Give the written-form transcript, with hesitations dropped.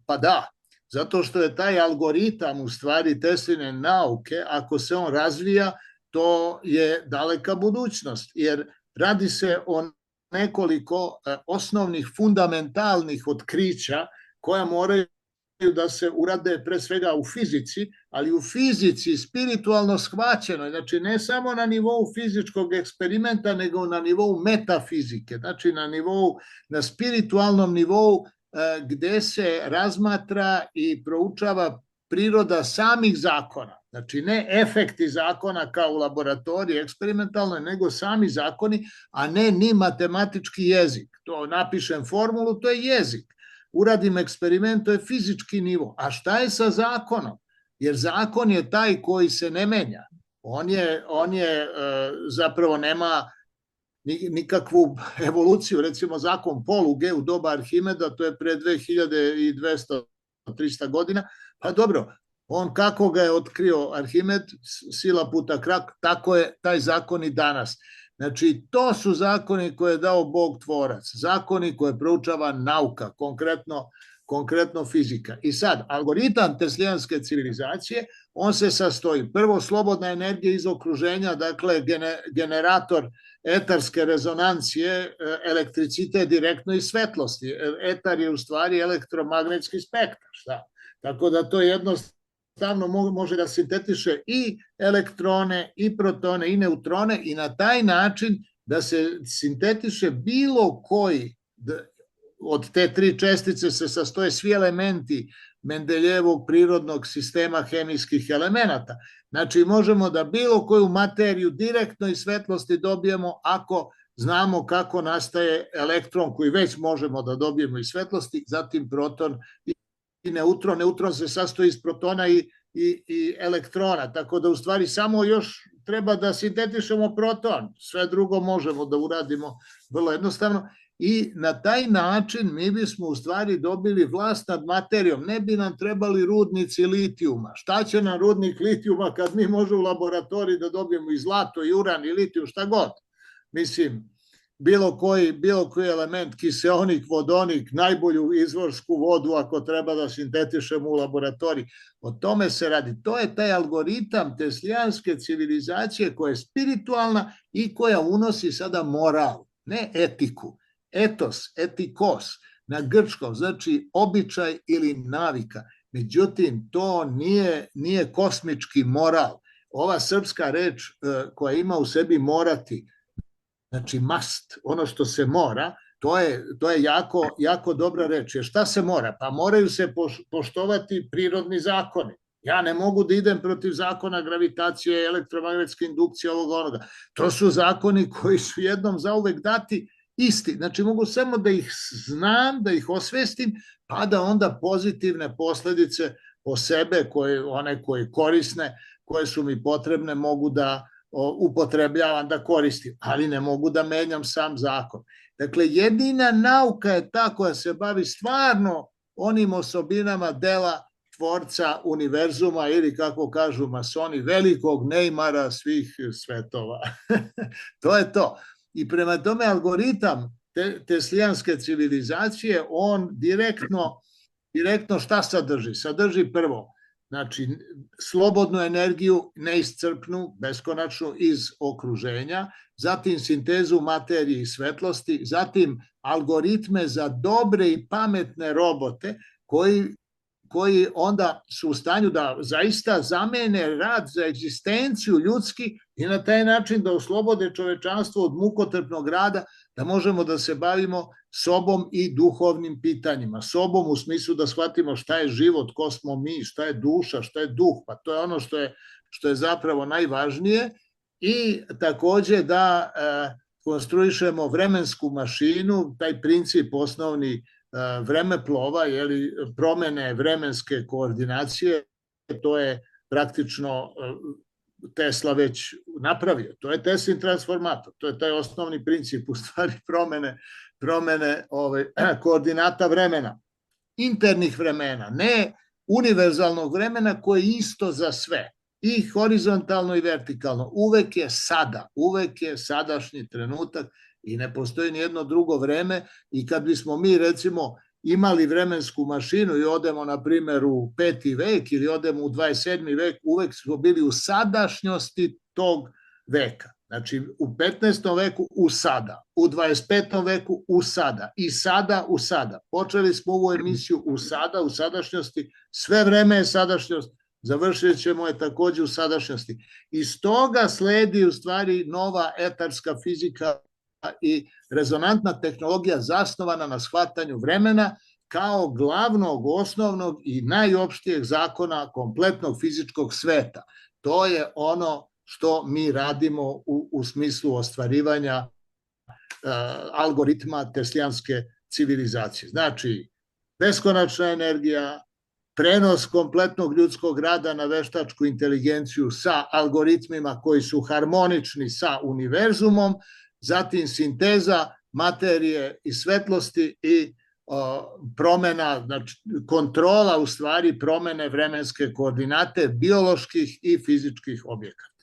Pa da, zato što je taj algoritam u stvari Tesline nauke, ako se on razvija, to je daleka budućnost, jer radi se o nekoliko osnovnih fundamentalnih otkrića koja moraju da se urade pre svega u fizici, ali u fizici spiritualno shvaćeno, znači ne samo na nivou fizičkog eksperimenta, nego na nivou metafizike, znači na spiritualnom nivou gde se razmatra i proučava priroda samih zakona. Znači ne efekti zakona kao u laboratoriji eksperimentalnoj, nego sami zakoni, a ne ni matematički jezik. To napišem formulu, to je jezik. Uradim eksperiment, to je fizički nivo. A šta je sa zakonom? Jer zakon je taj koji se ne menja. On je zapravo nema nikakvu evoluciju, recimo zakon poluge u doba Arhimeda, to je pre 2200-300 godina, pa dobro, on kako ga je otkrio Arhimed, sila puta krak, tako je taj zakon i danas. Znači, to su zakoni koje je dao Bog tvorac, zakoni koje proučava nauka, konkretno fizika. I sad, algoritam teslijanske civilizacije, on se sastoji, prvo, slobodna energija iz okruženja, dakle, generator etarske rezonancije, elektricitet direktno iz svetlosti. Etar je u stvari elektromagnetski spektar. Šta? Tako da to jednostavno može da sintetiše i elektrone, i protone, i neutrone i na taj način da se sintetiše bilo koji od te tri čestice se sastoje svi elementi Mendeljevog prirodnog sistema hemijskih elemenata. Znači, možemo da bilo koju materiju direktno iz svetlosti dobijemo ako znamo kako nastaje elektron koji već možemo da dobijemo iz svetlosti, zatim proton i neutron. Neutron se sastoji iz protona i elektrona, tako da u stvari samo još treba da sintetišemo proton. Sve drugo možemo da uradimo vrlo jednostavno. I na taj način mi bismo u stvari dobili vlast nad materijom. Ne bi nam trebali rudnici litijuma. Šta će nam rudnik litijuma kad mi možemo u laboratoriji da dobijemo i zlato, i uran, i litijum, šta god. Mislim, bilo koji element, kiseonik, vodonik, najbolju izvorsku vodu ako treba da sintetišemo u laboratoriji. O tome se radi. To je taj algoritam teslijanske civilizacije koja je spiritualna i koja unosi sada moral, ne etiku. Etos, etikos, na grčkom, znači običaj ili navika. Međutim, to nije kosmički moral. Ova srpska reč koja ima u sebi morati, znači must, ono što se mora, to je jako dobra reč. Jer šta se mora? Pa moraju se poštovati prirodni zakoni. Ja ne mogu da idem protiv zakona gravitacije, elektromagnetske indukcije, ovog onoga. To su zakoni koji su jednom zauvek dati isti. Znači, mogu samo da ih znam, da ih osvestim, pa da onda pozitivne posledice po sebe, one koje korisne, koje su mi potrebne, mogu da upotrebljavam, da koristim, ali ne mogu da menjam sam zakon. Dakle, jedina nauka je ta koja se bavi stvarno onim osobinama dela tvorca univerzuma ili, kako kažu masoni, velikog Neymara svih svetova. To je to. I prema tome algoritam teslijanske civilizacije, on direktno šta sadrži? Sadrži prvo, znači, slobodnu energiju, neiscrpnu, beskonačnu iz okruženja, zatim sintezu materije i svetlosti, zatim algoritme za dobre i pametne robote koji onda su u stanju da zaista zamene rad za egzistenciju ljudski i na taj način da oslobode čovečanstvo od mukotrpnog rada, da možemo da se bavimo sobom i duhovnim pitanjima. Sobom u smislu da shvatimo šta je život, ko smo mi, šta je duša, šta je duh, pa to je ono što je zapravo najvažnije. I takođe da konstruišemo vremensku mašinu, taj princip osnovni vremeplova, promene vremenske koordinacije, to je praktično Tesla već napravio. To je Teslin transformator, to je taj osnovni princip u stvari promene koordinata vremena, internih vremena, ne univerzalnog vremena koje je isto za sve. i horizontalno i vertikalno. Uvek je sada, uvek je sadašnji trenutak i ne postoji nijedno drugo vreme. I kad bismo mi recimo imali vremensku mašinu i odemo na primjer u 5. vek ili odemo u 27. vek, uvek smo bili u sadašnjosti tog veka. Znači u 15. veku u sada, u 25. veku u sada i sada u sada. Počeli smo ovu emisiju u sada, u sadašnjosti, sve vreme je sadašnjost, završit ćemo je takođe u sadašnjosti. Iz toga sledi u stvari nova etarska fizika i rezonantna tehnologija zasnovana na shvatanju vremena kao glavnog, osnovnog i najopštijeg zakona kompletnog fizičkog sveta. To je ono što mi radimo u smislu ostvarivanja algoritma teslijanske civilizacije. Znači, beskonačna energija, prenos kompletnog ljudskog rada na veštačku inteligenciju sa algoritmima koji su harmonični sa univerzumom, zatim sinteza materije i svetlosti i promena, znači kontrola u stvari promene vremenske koordinate bioloških i fizičkih objekata.